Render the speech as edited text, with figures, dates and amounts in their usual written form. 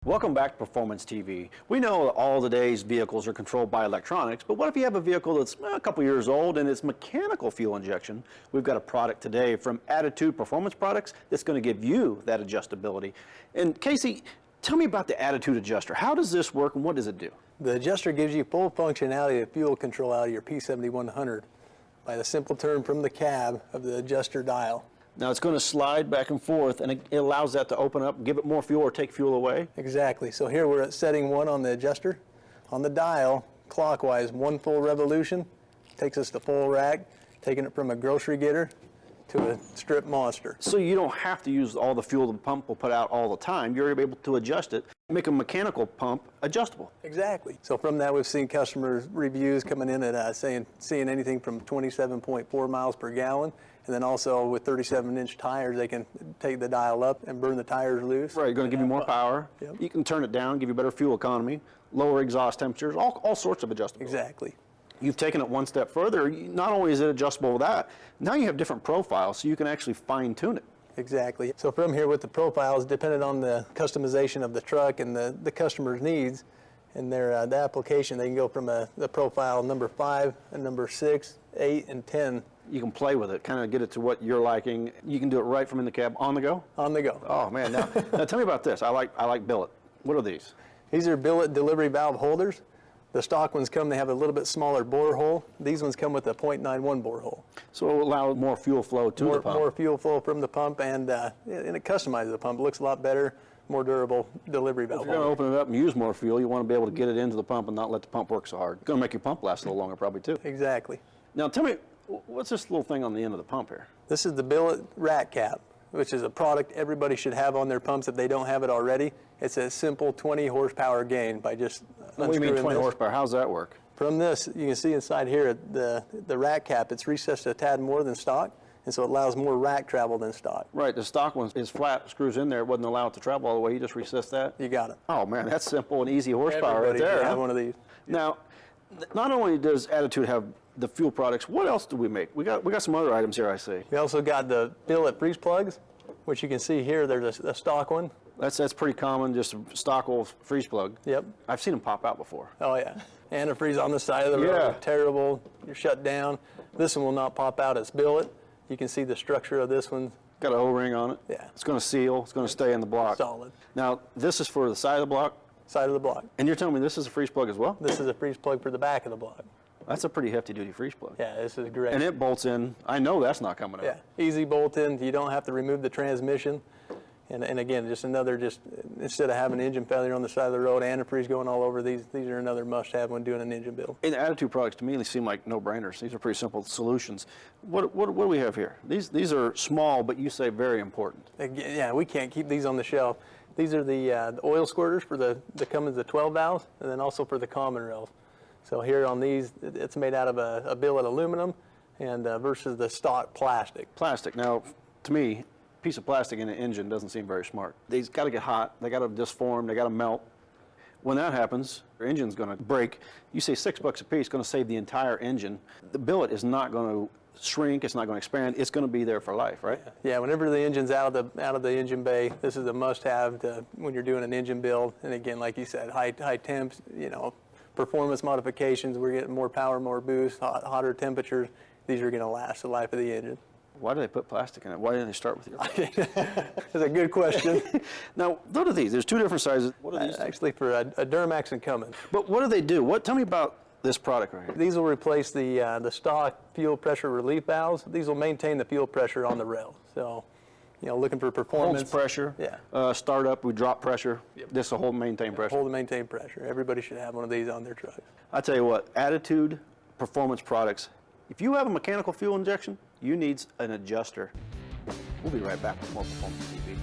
Welcome back to Performance TV. We know that all today's vehicles are controlled by electronics, but what if you have a vehicle that's a couple years old and it's mechanical fuel injection? We've got a product today from Attitude Performance Products that's going to give you that adjustability. And Casey, tell me about the Attitude Adjuster. How does this work and what does it do? The adjuster gives you full functionality of fuel control out of your P7100 by the simple turn from the cab of the adjuster dial. Now it's going to slide back and forth, and it allows that to open up, give it more fuel or take fuel away? Exactly. So here we're at setting 1 on the adjuster. On the dial, clockwise, 1 full revolution takes us to full rack, taking it from a grocery getter to a strip monster. So you don't have to use all the fuel the pump will put out all the time. You're able to adjust it, make a mechanical pump adjustable. Exactly. So from that, we've seen customers' reviews coming in at seeing anything from 27.4 miles per gallon. And then also with 37-inch tires, they can take the dial up and burn the tires loose. Right, going to give you more power. Yep. You can turn it down, give you better fuel economy, lower exhaust temperatures, all sorts of adjustable. Exactly. You've taken it one step further. Not only is it adjustable with that, now you have different profiles, so you can actually fine-tune it. Exactly. So from here with the profiles, depending on the customization of the truck and the customer's needs and their the application, they can go from the profile number 5 and number 6, 8, and 10. You can play with it, kind of get it to what you're liking. You can do it right from in the cab, on the go? On the go. Oh man, now tell me about this. I like Billet. What are these? These are Billet delivery valve holders. The stock ones they have a little bit smaller bore hole. These ones come with a .91 bore hole. So it will allow more fuel flow to the pump. More fuel flow from the pump, and it customizes the pump. It looks a lot better, more durable delivery valve. If you're going to open it up and use more fuel, you want to be able to get it into the pump and not let the pump work so hard. It's going to make your pump last a little longer probably too. Exactly. Now tell me, what's this little thing on the end of the pump here? This is the Billet rack cap, which is a product everybody should have on their pumps if they don't have it already. It's a simple 20 horsepower gain by just What do you mean 20 horsepower? How's that work? From this, you can see inside here, the rack cap, it's recessed a tad more than stock, and so it allows more rack travel than stock. Right, the stock one is flat, screws in there, it wouldn't allow it to travel all the way, you just recess that? You got it. Oh man, that's simple and easy horsepower Everybody right there. should have one of these. Now, not only does Attitude have the fuel products, what else do we make? We got some other items here, I see. We also got the Billet freeze plugs, which you can see here, there's a stock one. That's pretty common, just a stock old freeze plug. Yep. I've seen them pop out before. Oh yeah. Antifreeze on the side of the road, terrible, you're shut down. This one will not pop out, it's Billet. You can see the structure of this one. Got an O-ring on it. Yeah. It's going to seal, it's going to stay in the block. Solid. Now, this is for the side of the block? Side of the block. And you're telling me this is a freeze plug as well? This is a freeze plug for the back of the block. That's a pretty hefty duty freeze plug. Yeah, this is great. And it bolts in. I know that's not coming out. Yeah, easy bolt in. You don't have to remove the transmission. And again, instead of having engine failure on the side of the road, antifreeze going all over, these are another must-have when doing an engine build. And the Attitude products to me they seem like no-brainers. These are pretty simple solutions. What do we have here? These are small, but you say very important. Again, yeah, we can't keep these on the shelf. These are the oil squirters for the Cummins, the 12 valves, and then also for the common rails. So here on these, it's made out of a billet aluminum, and versus the stock plastic. Plastic. Now, to me, a piece of plastic in an engine doesn't seem very smart. They've got to get hot. They got to disform. They got to melt. When that happens, your engine's going to break. You say $6 a piece, going to save the entire engine. The billet is not going to shrink. It's not going to expand. It's going to be there for life, right? Yeah. Whenever the engine's out of the engine bay, this is a must-have when you're doing an engine build. And again, like you said, high temps. Performance modifications. We're getting more power, more boost, hotter temperatures. These are going to last the life of the engine. Why do they put plastic in it? Why didn't they start with your? That's a good question. Now, what are these? There's two different sizes. What are these? Actually, for a Duramax and Cummins. But what do they do? Tell me about this product right here. These will replace the stock fuel pressure relief valves. These will maintain the fuel pressure on the rail. So, looking for performance. Holds pressure. Yeah. Startup, we drop pressure. Yep. This will hold and maintain pressure. Hold and maintain pressure. Everybody should have one of these on their trucks. I tell you what, Attitude Performance Products. If you have a mechanical fuel injection, you need an adjuster. We'll be right back with more Performance TV.